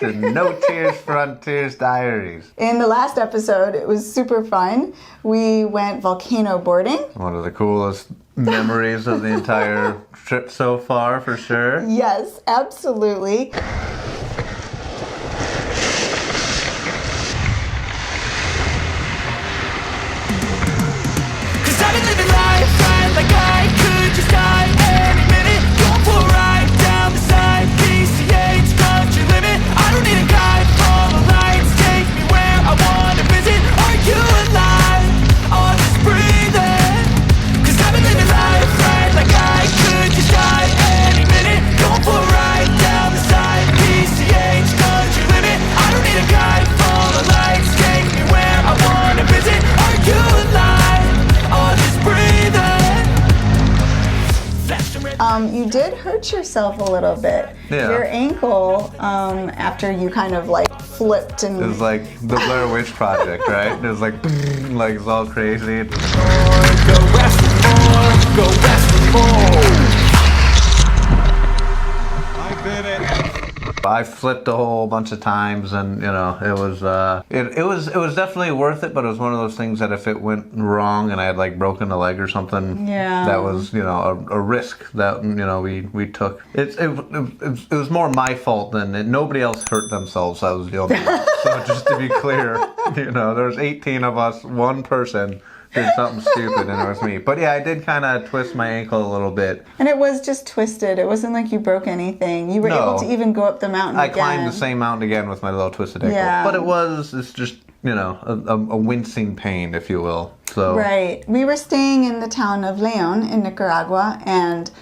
to No Tears Frontiers Diaries. In the last episode, it was super fun. We went volcano boarding. One of the coolest memories of the entire trip so far, for sure. Yes, absolutely. You did hurt yourself a little bit. Yeah. Your ankle, after you kind of like flipped and... It was like the Blair Witch Project, right? It was like it's all crazy. Go west for more. I did it. I flipped a whole bunch of times, and it was it was definitely worth it. But it was one of those things that if it went wrong and I had like broken a leg or something, that was a risk that we took. It was more my fault than it. Nobody else hurt themselves. I was the only one. So just to be clear, there's 18 of us. One person did something stupid, and it was me. But yeah, I did kind of twist my ankle a little bit. And it was just twisted. It wasn't like you broke anything. You were able to even go up the mountain again. I climbed the same mountain again with my little twisted ankle. Yeah. But it's just, a wincing pain, if you will. So. Right. We were staying in the town of León in Nicaragua, and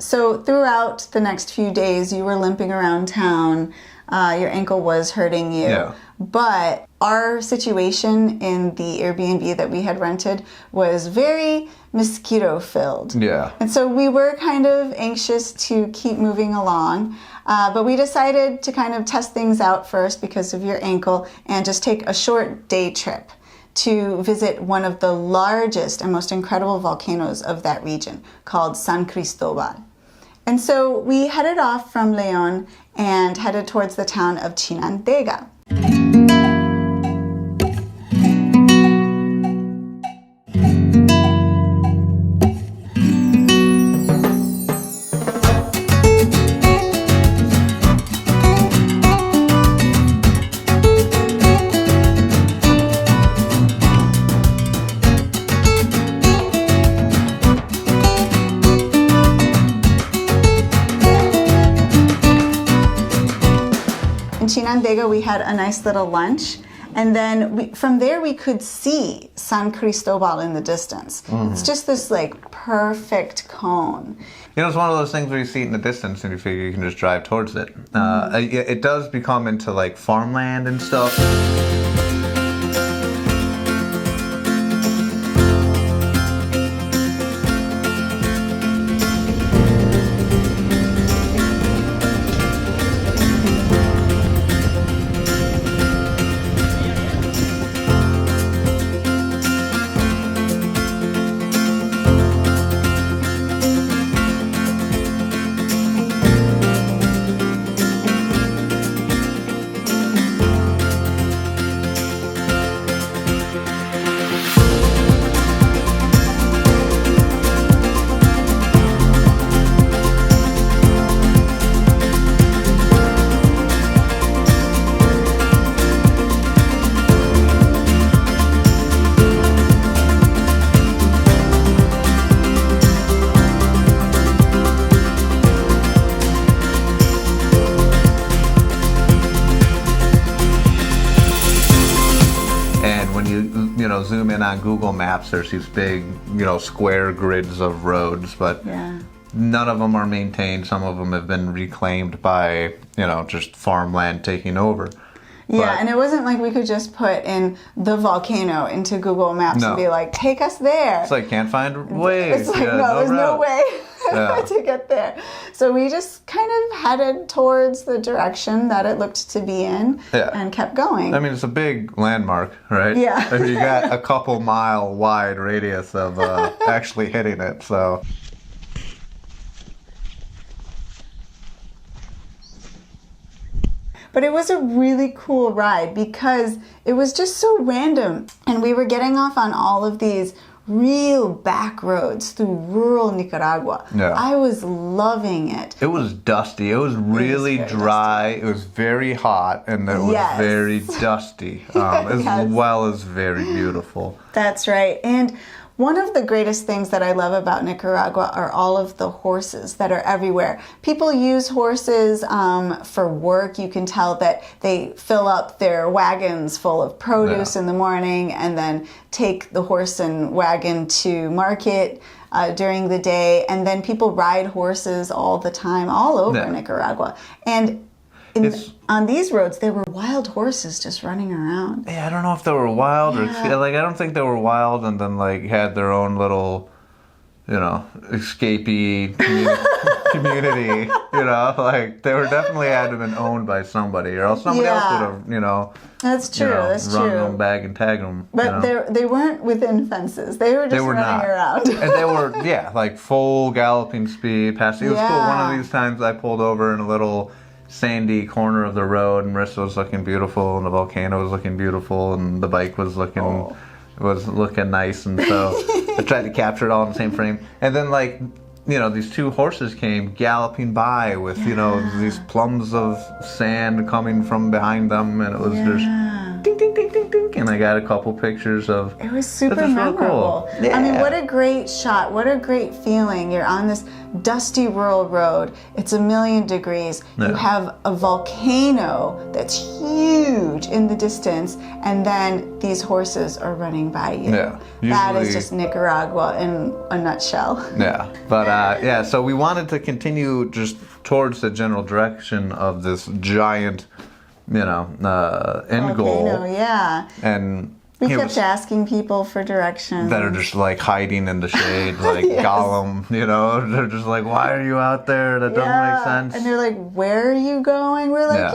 so throughout the next few days, you were limping around town. Your ankle was hurting you. Yeah. But our situation in the Airbnb that we had rented was very mosquito-filled. Yeah. And so we were kind of anxious to keep moving along. But we decided to kind of test things out first because of your ankle and just take a short day trip to visit one of the largest and most incredible volcanoes of that region called San Cristobal. And so we headed off from León and headed towards the town of Chinandega. In Chinandega, we had a nice little lunch, and then from there we could see San Cristobal in the distance. Mm-hmm. It's just this like perfect cone. It's one of those things where you see it in the distance and you figure you can just drive towards it. It does become into like farmland and stuff. Zoom in on Google Maps, there's these big, square grids of roads, but none of them are maintained. Some of them have been reclaimed by, just farmland taking over. Yeah, and it wasn't like we could just put in the volcano into Google Maps and be like, take us there. It's like, can't find a way. It's like, there's no way to get there. So we just kind of headed towards the direction that it looked to be in and kept going. I mean, it's a big landmark, right? Yeah. I mean, you got a couple mile wide radius of actually hitting it, so... But it was a really cool ride because it was just so random. And we were getting off on all of these real back roads through rural Nicaragua. Yeah. I was loving it. It was dusty. It was really dry. It was very hot, and it was very dusty, as well as very beautiful. That's right. And one of the greatest things that I love about Nicaragua are all of the horses that are everywhere. People use horses for work. You can tell that they fill up their wagons full of produce in the morning and then take the horse and wagon to market during the day. And then people ride horses all the time, all over Nicaragua. And on these roads, there were wild horses just running around. Yeah, I don't know if they were wild or like I don't think they were wild and then like had their own little, escapee community. Like they were definitely had to have been owned by somebody, or else somebody else would have, That's true. That's run true. them, bag and tag them. But they weren't within fences. They were just running around. And they were like full galloping speed past. It was cool. One of these times I pulled over in a little sandy corner of the road, and Marisa was looking beautiful, and the volcano was looking beautiful, and the bike was looking nice, and so I tried to capture it all in the same frame. And then these two horses came galloping by with these plums of sand coming from behind them, and it was just ding ding ding ding ding, and I got a couple pictures of it. Was super memorable. Cool. Yeah. I mean, what a great shot, what a great feeling. You're on this dusty rural road, it's 1,000,000 degrees, you have a volcano that's huge in the distance, and then these horses are running by you. That is just Nicaragua in a nutshell. But so we wanted to continue just towards the general direction of this giant end goal. And we kept asking people for directions. That are just like hiding in the shade, like Gollum, they're just like, why are you out there? That doesn't make sense. And they're like, where are you going? We're like,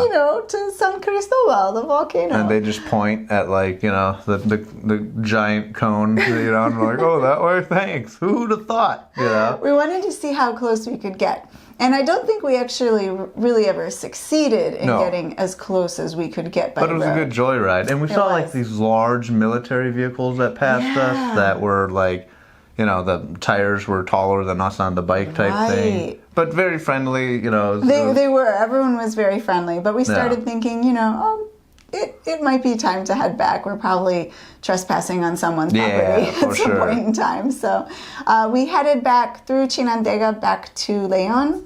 to San Cristobal, the volcano. And they just point at the giant cone, and we're like, oh, that way, thanks. Who would have thought? We wanted to see how close we could get. And I don't think we actually really ever succeeded in getting as close as we could get by But it was a good joyride. And we saw like these large military vehicles that passed us that were like, the tires were taller than us on the bike type thing. But very friendly, They were. Everyone was very friendly. But we started thinking, it might be time to head back. We're probably trespassing on someone's property at some point in time. So we headed back through Chinandega back to Leon.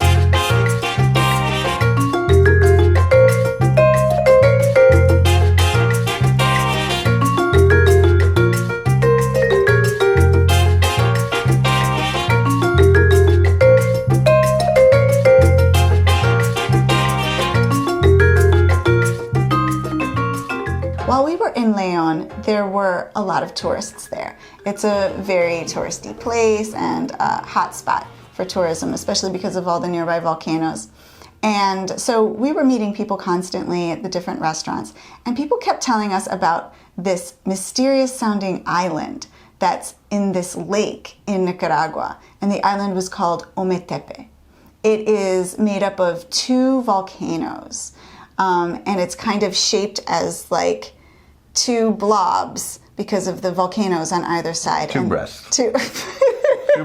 While we were in Leon, there were a lot of tourists there. It's a very touristy place and a hot spot for tourism, especially because of all the nearby volcanoes. And so we were meeting people constantly at the different restaurants, and people kept telling us about this mysterious sounding island that's in this lake in Nicaragua, and the island was called Ometepe. It is made up of 2 volcanoes, and it's kind of shaped as like 2 blobs because of the volcanoes on either side. 2 breasts. 2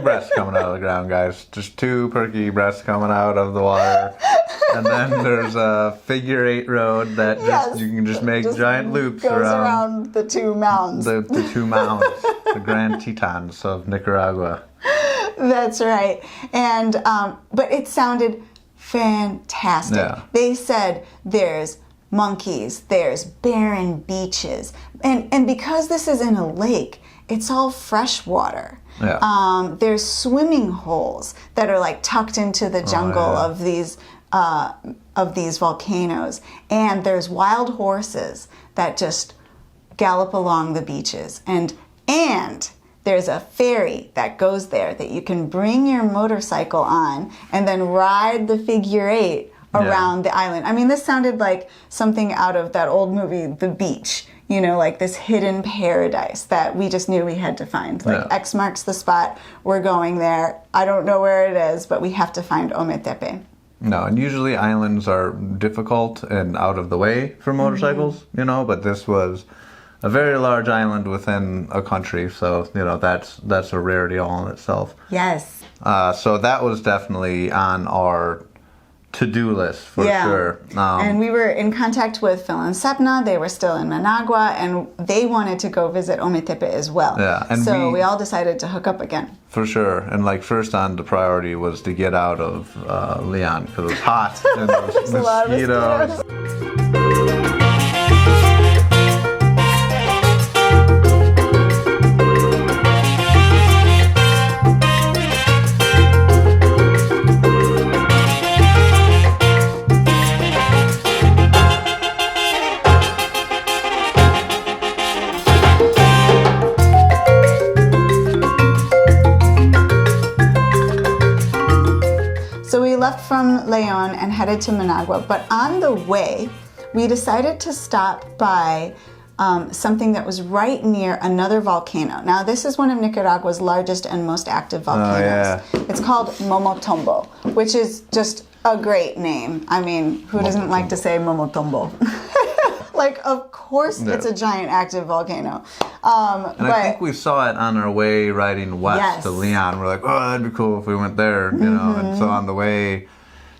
breasts coming out of the ground, guys. Just 2 perky breasts coming out of the water. And then there's a figure 8 road that you can just make giant loops goes around the 2 mounds. The 2 mounds, the Grand Tetons of Nicaragua. That's right. And but it sounded fantastic. They said there's monkeys, there's barren beaches, and because this is in a lake, it's all fresh water. There's swimming holes that are like tucked into the jungle of these volcanoes, and there's wild horses that just gallop along the beaches, and there's a ferry that goes there that you can bring your motorcycle on and then ride the figure 8 around the island. I mean, this sounded like something out of that old movie, The Beach, like this hidden paradise that we just knew we had to find. Like X marks the spot, we're going there. I don't know where it is, but we have to find Ometepe. No, and usually islands are difficult and out of the way for motorcycles, you know, but this was a very large island within a country, so, you know, that's a rarity all in itself. Yes. So that was definitely on our to-do list for sure. And we were in contact with Phil and Sepna. They were still in Managua, and they wanted to go visit Ometepe as well. Yeah, and so we all decided to hook up again. For sure. And like first on the priority was to get out of Leon because it was hot and there was There's a lot of mosquitoes. So we left from Leon and headed to Managua, but on the way, we decided to stop by something that was right near another volcano. Now, this is one of Nicaragua's largest and most active volcanoes. It's called Momotombo, which is just a great name. I mean, who doesn't like to say Momotombo? Like, of course, it's a giant active volcano. And I think we saw it on our way riding west to Leon. We're like, oh, that'd be cool if we went there, you know. And so on the way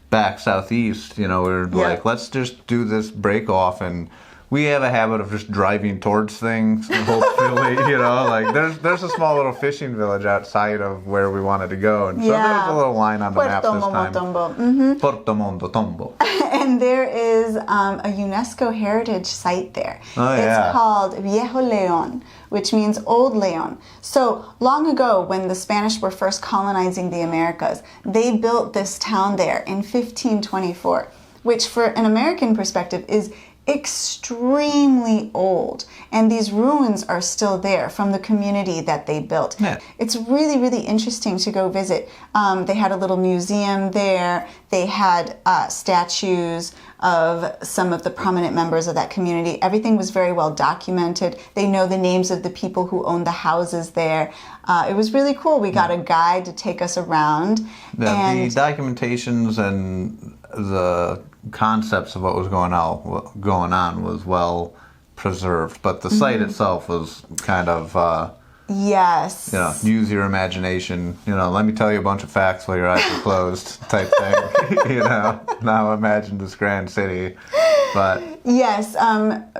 back southeast, you know, we were like, let's just do this break off. And we have a habit of just driving towards things, hopefully, you know, like there's a small little fishing village outside of where we wanted to go. And so there was a little line on the map this time. Puerto Momotombo. And there is a UNESCO heritage site there. It's called Viejo León, which means Old Leon. So long ago, when the Spanish were first colonizing the Americas, they built this town there in 1524, which for an American perspective is extremely old, and these ruins are still there from the community that they built. It's really, really interesting to go visit. They had a little museum there. They had statues of some of the prominent members of that community. Everything was very well documented. They know the names of the people who owned the houses there. It was really cool. We got a guide to take us around. And the documentations and the concepts of what was going on was well preserved, but the site itself was kind of yes, you know, use your imagination, you know, let me tell you a bunch of facts while your eyes are closed type thing. You know, now imagine this grand city. But yes,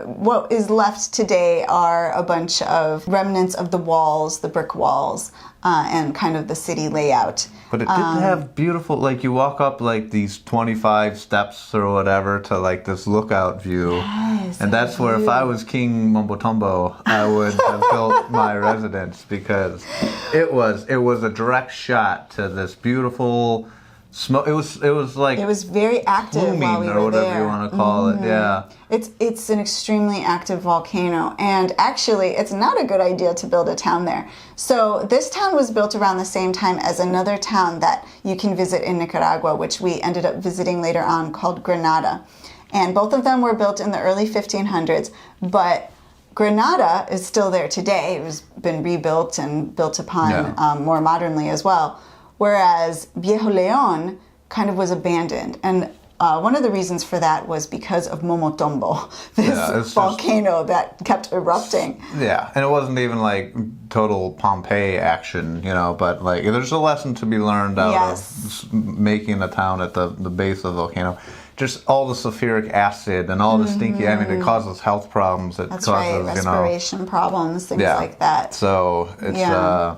what is left today are a bunch of remnants of the walls, the brick walls, and kind of the city layout. But it did have beautiful, like you walk up like these 25 steps or whatever to like this lookout view. Yes, and that's where if I was King Momotombo, I would have built my residence because it was a direct shot to this beautiful smoke. It was like it was very active while we were or whatever there. you want to call it. Yeah. It's an extremely active volcano, and actually it's not a good idea to build a town there. So this town was built around the same time as another town that you can visit in Nicaragua, which we ended up visiting later on, called Granada. And both of them were built in the early 1500s, but Granada is still there today. It has been rebuilt and built upon more modernly as well. Whereas Viejo León kind of was abandoned. And one of the reasons for that was because of Momotombo, this volcano that kept erupting. Yeah, and it wasn't even like total Pompeii action, you know, but like there's a lesson to be learned out of making a town at the base of the volcano. Just all the sulfuric acid and all the stinky, I mean, it causes health problems. It causes, respiration problems, things like that. So it's a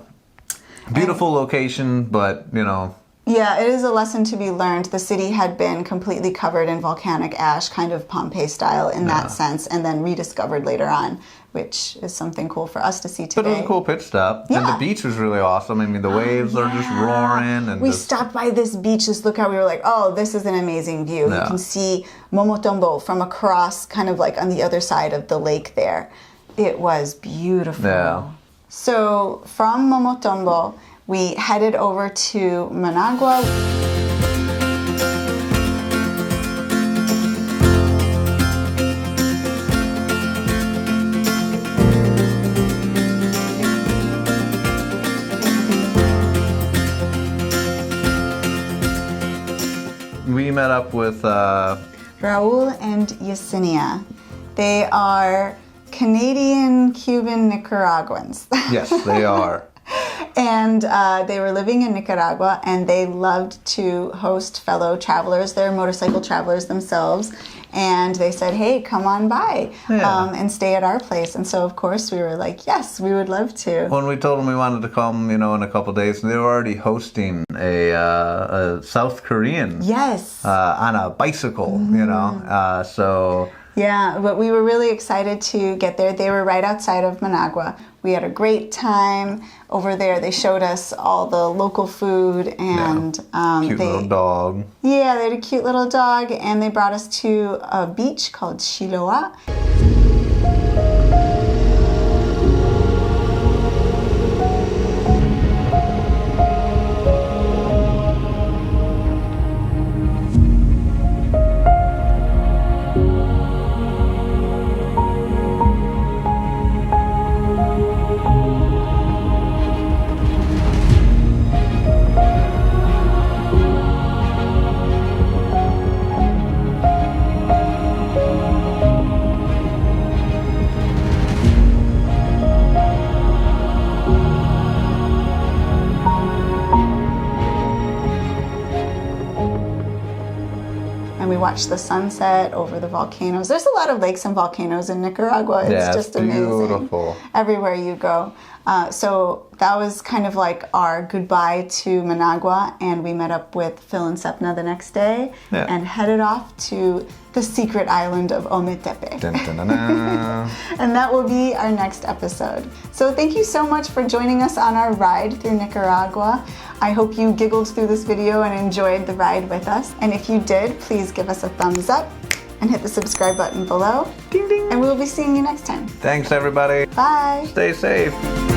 beautiful location, but, you know. Yeah, it is a lesson to be learned. The city had been completely covered in volcanic ash, kind of Pompeii style in that sense, and then rediscovered later on, which is something cool for us to see today. But it was a cool pit stop. Yeah. And the beach was really awesome. I mean, the waves are just roaring. And we stopped by this beach, just look how we were like, oh, this is an amazing view. You can see Momotombo from across, kind of like on the other side of the lake there. It was beautiful. Yeah. So from Momotombo, we headed over to Managua. met up with Raul and Yesenia. They are Canadian-Cuban Nicaraguans. Yes, they are. And they were living in Nicaragua, and they loved to host fellow travelers. They're motorcycle travelers themselves. And they said, hey, come on by and stay at our place. And so, of course, we were like, yes, we would love to. When we told them we wanted to come, in a couple of days, they were already hosting a South Korean on a bicycle, so... Yeah, but we were really excited to get there. They were right outside of Managua. We had a great time over there. They showed us all the local food and cute little dog. Yeah, they had a cute little dog, and they brought us to a beach called Shiloah. Watch the sunset over the volcanoes. There's a lot of lakes and volcanoes in Nicaragua. It's just amazing. Beautiful. Everywhere you go. So that was kind of like our goodbye to Managua, and we met up with Phil and Sepna the next day and headed off to the secret island of Ometepe. Dun, dun, dun, dun. And that will be our next episode. So thank you so much for joining us on our ride through Nicaragua. I hope you giggled through this video and enjoyed the ride with us. And if you did, please give us a thumbs up and hit the subscribe button below. Ding, ding. And we'll be seeing you next time. Thanks, everybody. Bye. Stay safe.